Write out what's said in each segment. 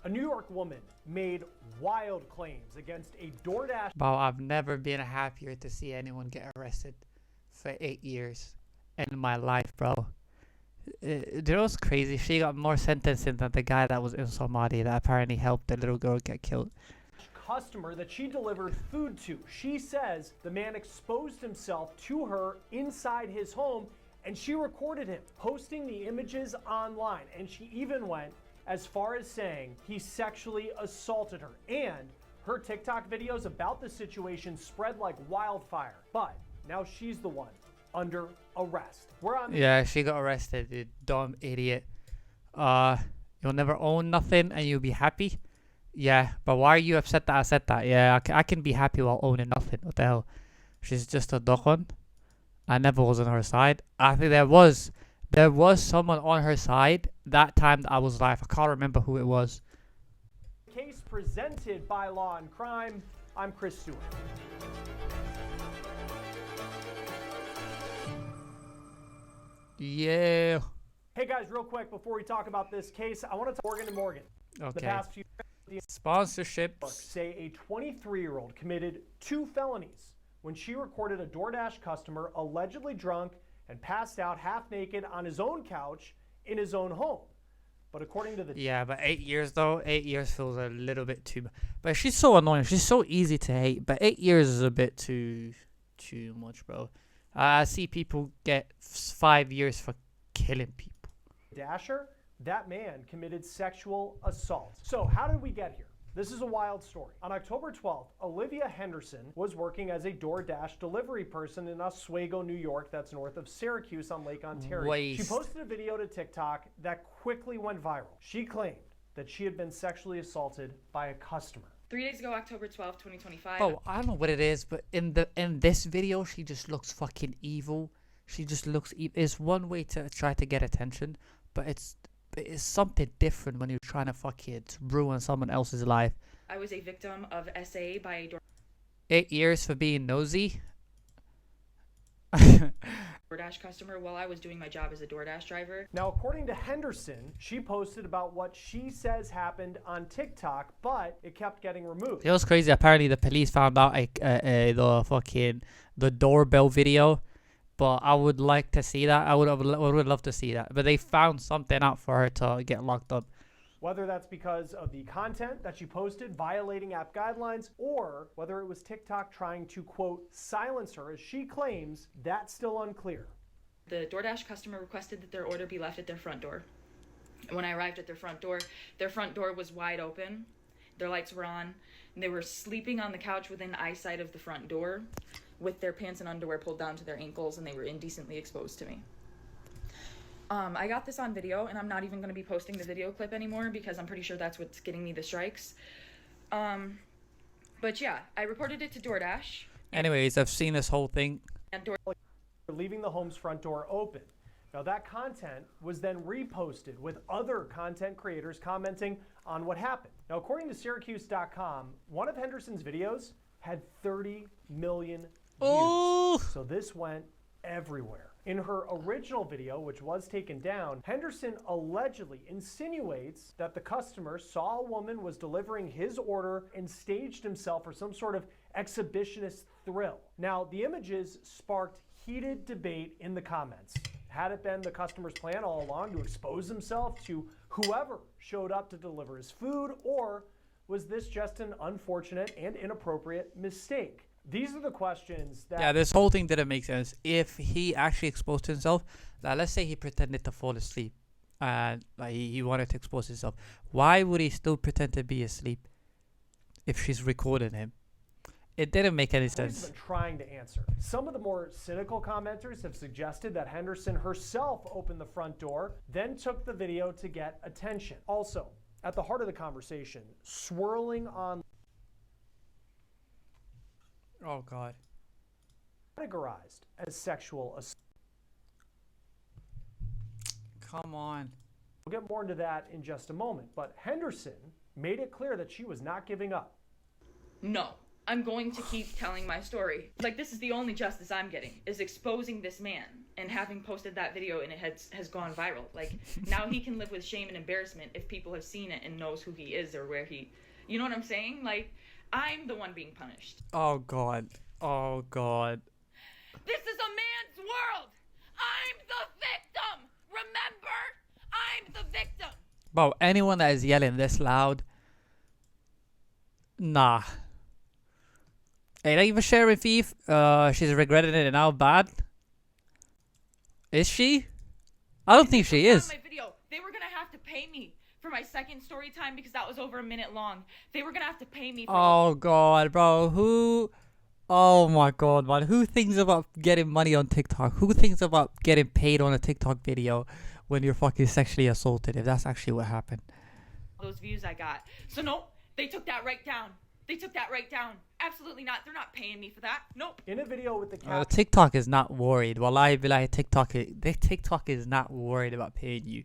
A New York woman made wild claims against a DoorDash. Bro, I've never been happier to see anyone get arrested for 8 years in my life, bro. You know what's crazy? She got more sentencing than the guy that was in Somalia that apparently helped the little girl get killed. Customer that she delivered food to. She says the man exposed himself to her inside his home and she recorded him posting the images online, and she even went as far as saying he sexually assaulted her, and her TikTok videos about the situation spread like wildfire. But now she's the one under arrest. Yeah, she got arrested, you dumb idiot. You'll never own nothing and you'll be happy. Yeah, but why are you upset that I said that? Yeah, I can be happy while owning nothing. What the hell? She's just a duckon. I never was on her side. I think there was someone on her side that time that I was live. I can't remember who it was. Case presented by Law and Crime. I'm Chris Stewart. Yeah. Hey guys, real quick before we talk about this case, I want to talk Morgan and Morgan. Okay. The past few sponsorships say a 23-year-old committed 2 felonies when she recorded a DoorDash customer allegedly drunk and passed out half naked on his own couch in his own home. But according to the... Yeah, but 8 years though, 8 years feels a little bit too much. But she's so annoying. She's so easy to hate. But 8 years is a bit too much, bro. I see people get 5 years for killing people. Dasher, that man committed sexual assault. So how did we get here? This is a wild story. On October 12th, Olivia Henderson was working as a DoorDash delivery person in Oswego, New York. That's north of Syracuse on Lake Ontario. She posted a video to TikTok that quickly went viral. She claimed that she had been sexually assaulted by a customer. 3 days ago, October 12th, 2025. Oh, I don't know what it is, but in this video, she just looks fucking evil. She just looks evil. It's one way to try to get attention, but it's something different when you're trying to fucking ruin someone else's life. I was a victim of SA by a 8 years for being nosy. DoorDash customer while I was doing my job as a DoorDash driver. Now, according to Henderson, she posted about what she says happened on TikTok, but it kept getting removed. It was crazy. Apparently, the police found out the doorbell video. But I would like to see that. I would love to see that. But they found something out for her to get locked up. Whether that's because of the content that she posted violating app guidelines, or whether it was TikTok trying to, quote, silence her, as she claims, that's still unclear. The DoorDash customer requested that their order be left at their front door. When I arrived at their front door was wide open. Their lights were on, and they were sleeping on the couch within eyesight of the front door, with their pants and underwear pulled down to their ankles, and they were indecently exposed to me. I got this on video, and I'm not even going to be posting the video clip anymore because I'm pretty sure that's what's getting me the strikes. But yeah, I reported it to DoorDash. Anyways, I've seen this whole thing. And leaving the home's front door open. Now that content was then reposted with other content creators commenting on what happened. Now, according to Syracuse.com, one of Henderson's videos had 30 million views. So this went everywhere. In her original video, which was taken down, Henderson allegedly insinuates that the customer saw a woman was delivering his order and staged himself for some sort of exhibitionist thrill. Now, the images sparked heated debate in the comments. Had it been the customer's plan all along to expose himself to whoever showed up to deliver his food, or was this just an unfortunate and inappropriate mistake? These are the questions that... Yeah, this whole thing didn't make sense. If he actually exposed himself, like, let's say he pretended to fall asleep and like he wanted to expose himself, why would he still pretend to be asleep if she's recording him? It didn't make any sense. Been trying to answer. Some of the more cynical commenters have suggested that Henderson herself opened the front door, then took the video to get attention. Also, at the heart of the conversation, swirling on... Oh, God. Categorized as sexual assault. Come on. We'll get more into that in just a moment, but Henderson made it clear that she was not giving up. No, I'm going to keep telling my story. Like, this is the only justice I'm getting, is exposing this man and having posted that video and it has gone viral. Like, now he can live with shame and embarrassment if people have seen it and knows who he is or where he, you know what I'm saying? Like, I'm the one being punished. Oh god. Oh god. This is a man's world. I'm the victim. Remember? I'm the victim. Bro, anyone that is yelling this loud, nah. Hey, thank you for sharing, Thief. She's regretting it now. Bad. Is she? I don't think she is. My video, they were gonna have to pay me for my second story time because that was over a minute long. They were gonna have to pay me for Oh god, bro. Who? Oh my god, man. Who thinks about getting money on TikTok? Who thinks about getting paid on a TikTok video when you're fucking sexually assaulted? If that's actually what happened. those views I got. So no, they took that right down. They took that right down. Absolutely not. They're not paying me for that. Nope. In a video with the caption, TikTok is not worried. Wallahi billahi, TikTok is not worried about paying you.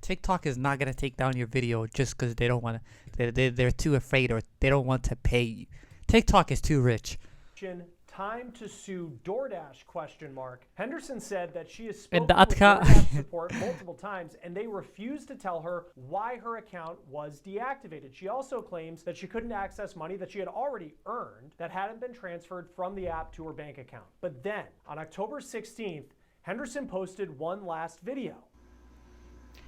TikTok is not gonna take down your video just because they don't want to. They're too afraid or they don't want to pay you. TikTok is too rich. time to sue DoorDash ? Henderson said that she has And spoken with Atka- DoorDash support multiple times and they refused to tell her why her account was deactivated. She also claims that she couldn't access money that she had already earned that hadn't been transferred from the app to her bank account. But then, on October 16th, Henderson posted one last video.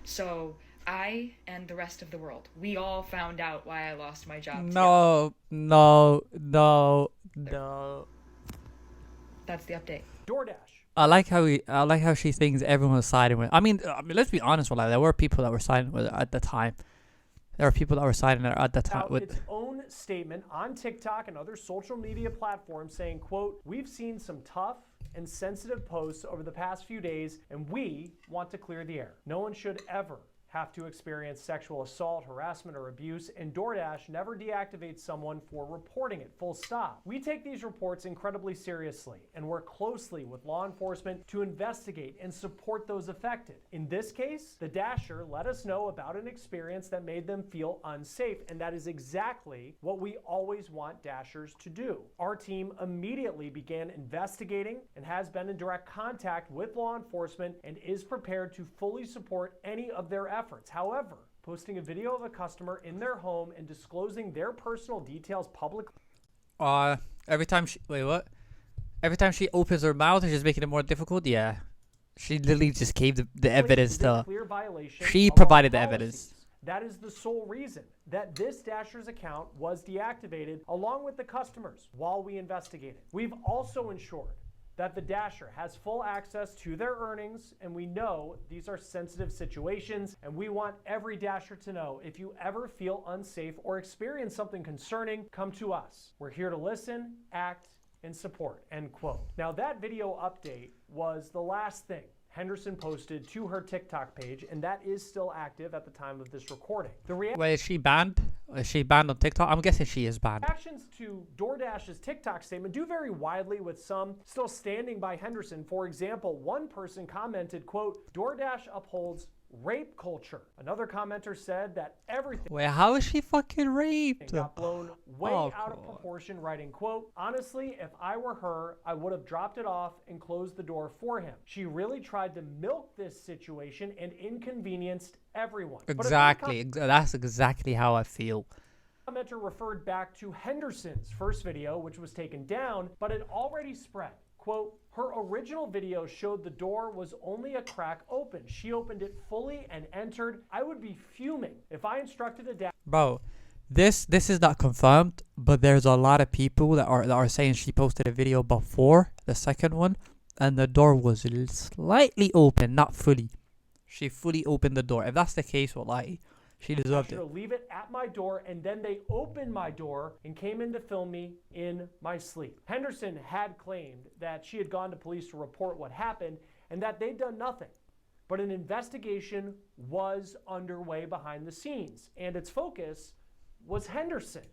So I and the rest of the world, we all found out why I lost my job. No. That's the update. DoorDash. I like how she thinks everyone was siding with. I mean, let's be honest with that. There were people that were siding with it at the time. There were people that were siding at the time with its own statement on TikTok and other social media platforms saying, quote, "We've seen some tough and sensitive posts over the past few days, and we want to clear the air. No one should ever have to experience sexual assault, harassment, or abuse, and DoorDash never deactivates someone for reporting it, full stop. We take these reports incredibly seriously and work closely with law enforcement to investigate and support those affected. In this case, the Dasher let us know about an experience that made them feel unsafe, and that is exactly what we always want Dashers to do. Our team immediately began investigating and has been in direct contact with law enforcement and is prepared to fully support any of their efforts. However, posting a video of a customer in their home and disclosing their personal details publicly. Every time she opens her mouth, it's just making it more difficult. Yeah, she literally just gave the evidence to. Clear violation She of provided the our evidence. policies. That is the sole reason that this Dasher's account was deactivated along with the customers while we investigated. We've also ensured that the Dasher has full access to their earnings, and we know these are sensitive situations, and we want every Dasher to know if you ever feel unsafe or experience something concerning, come to us. We're here to listen, act, and support, end quote. Now that video update was the last thing Henderson posted to her TikTok page, and that is still active at the time of this recording. Wait, is she banned? Is she banned on TikTok? I'm guessing she is banned. Reactions to DoorDash's TikTok statement do vary widely, with some still standing by Henderson. For example, one person commented, quote, "DoorDash upholds rape culture." Another commenter said that everything Wait, how is she fucking raped? got blown way Oh, out of God. proportion, writing, quote, "Honestly, if I were her, I would have dropped it off and closed the door for him. She really tried to milk this situation and inconvenienced everyone." Exactly. That's exactly how I feel. Commenter referred back to Henderson's first video, which was taken down, but it already spread. Quote, "Her original video showed the door was only a crack open. She opened it fully and entered. I would be fuming if I instructed a Bro, this is not confirmed, but there's a lot of people that are saying she posted a video before the second one, and the door was slightly open, not fully. She fully opened the door. If that's the case, wallahi, she deserved it. to leave it at my door, and then they opened my door and came in to film me in my sleep." Henderson had claimed that she had gone to police to report what happened and that they'd done nothing. But an investigation was underway behind the scenes, and its focus was Henderson,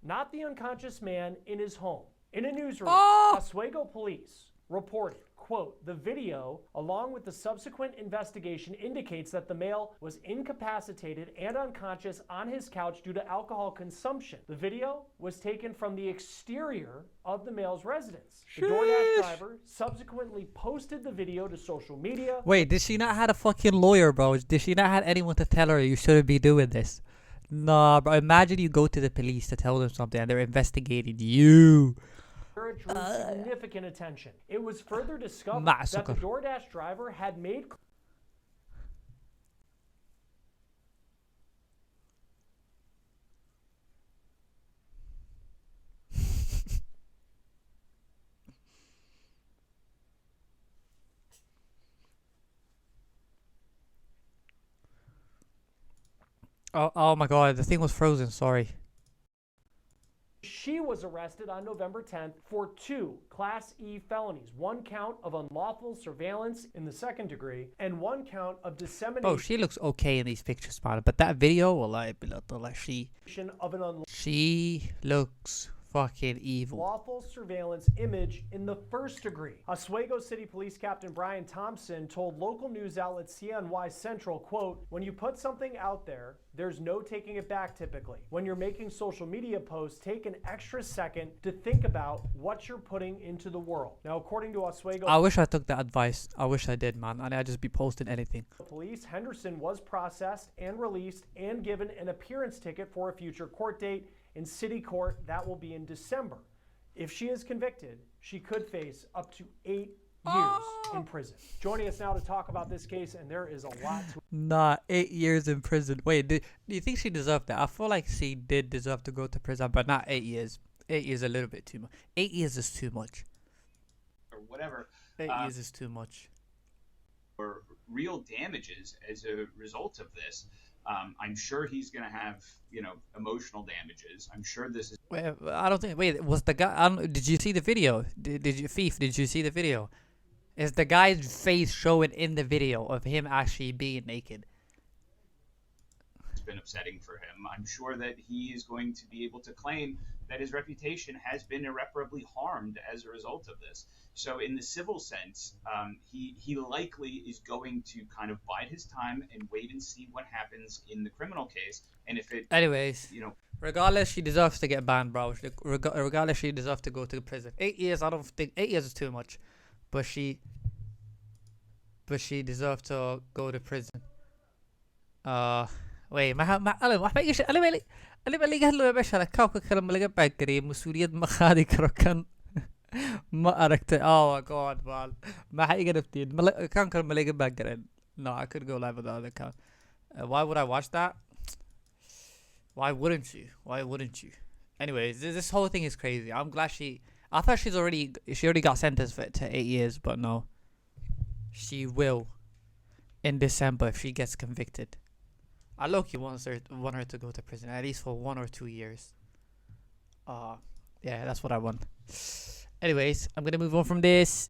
not the unconscious man in his home. In a newsroom, Oswego police reported, quote, the video, along with the subsequent investigation, indicates that the male was incapacitated and unconscious on his couch due to alcohol consumption. The video was taken from the exterior of the male's residence. The DoorDash driver subsequently posted the video to social media. Wait, did she not have a fucking lawyer, bro? Did she not have anyone to tell her you shouldn't be doing this? Nah, bro. Imagine you go to the police to tell them something and they're investigating you. It drew significant attention. It was further discovered Massacre. that the DoorDash driver had made Oh my god, the thing was frozen, sorry. She was arrested on November 10th for 2 Class E felonies, 1 count of unlawful surveillance in the 2nd degree, and 1 count of dissemination Bro, she looks okay in these pictures, man. But that video, of an she looks fucking evil. unlawful surveillance image in the 1st degree. Oswego City Police Captain Brian Thompson told local news outlet CNY Central, quote, when you put something out there, there's no taking it back typically. When you're making social media posts, take an extra second to think about what you're putting into the world. Now, according to Oswego I wish I took that advice. I wish I did, man. I'd just be posting anything. Police, Henderson was processed and released and given an appearance ticket for a future court date in city court. That will be in December. If she is convicted, she could face up to 8 years in prison. Joining us now to talk about this case, and there is a lot to Nah, 8 years in prison. Wait, do you think she deserved that? I feel like she did deserve to go to prison, but not 8 years. 8 years a little bit too much. 8 years is too much. Or whatever. 8 years is too much. Or real damages as a result of this. I'm sure he's going to have, emotional damages. I'm sure this is. Wait, I don't think. Wait, was the guy? Did you see the video? Did you, Thief? Did you see the video? Is the guy's face showing in the video of him actually being naked? It's been upsetting for him. I'm sure that he is going to be able to claim that his reputation has been irreparably harmed as a result of this. So in the civil sense, he likely is going to kind of bide his time and wait and see what happens in the criminal case. And if it, Anyways, regardless, she deserves to get banned, bro. Regardless, she deserves to go to prison. 8 years, I don't think 8 years is too much, but she deserves to go to prison. Wait, أنا بلقى له يا باشا الكوكب كلام بلقى باكري مسؤولية ما خادي كركن ما أركت oh my god man ما حقيقة نفتين كان كلام بلقى باكري. No, I could go live with the other account. Why would I watch that? Why wouldn't you? Anyways, this whole thing is crazy. I'm glad I thought she already got sentenced to 8 years, but no, she will in December if she gets convicted. I low-key want her to go to prison at least for 1 or 2 years. Yeah, that's what I want. Anyways, I'm gonna move on from this.